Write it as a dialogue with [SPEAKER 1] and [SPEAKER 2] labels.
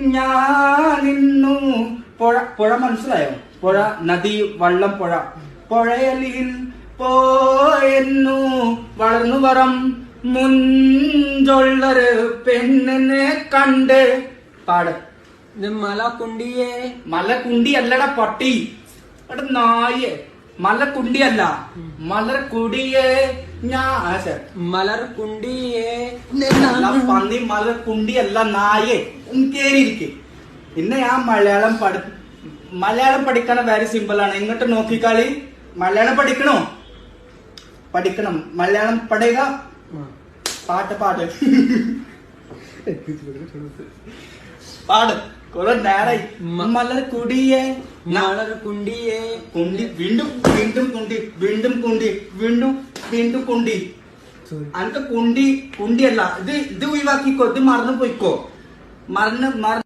[SPEAKER 1] ഞാനിന്നു പുഴ പുഴ മനസ്സിലായോ? പുഴ, നദി, വള്ളം, പുഴ. പുഴയലിൽ പോയെന്നു വളർന്നു വരം മുഞ്ചൊള്ളൊരു പെണ്ണിനെ കണ്ട്. പാട്.
[SPEAKER 2] മലക്കുണ്ടിയെ.
[SPEAKER 1] മലക്കുണ്ടി അല്ലട പട്ടി, എടാ നായെ. മലക്കുണ്ടിയല്ല, മലർക്കുടിയെ.
[SPEAKER 2] മലർക്കുണ്ടിയെ
[SPEAKER 1] പന്നി. മലർക്കുണ്ടിയല്ല നായെ. കേറിയിരിക്കെ. പിന്നെ ഞാൻ മലയാളം പഠിക്കാൻ വെരി സിമ്പിൾ ആണ്. ഇങ്ങോട്ട് നോക്കിക്കാളി. മലയാളം പഠിക്കണം. മലയാളം പഠിക. പാട്ട് പാട്. കുറെ നേരായി. മലർക്കുടിയെ.
[SPEAKER 2] മലർക്കുണ്ടിയെ.
[SPEAKER 1] കുണ്ടി. വീണ്ടും കുണ്ടി. അനക്ക് കുണ്ടിയല്ല ഇത് ഒഴിവാക്കിക്കോ. ഇത് മറന്നു പോയിക്കോ.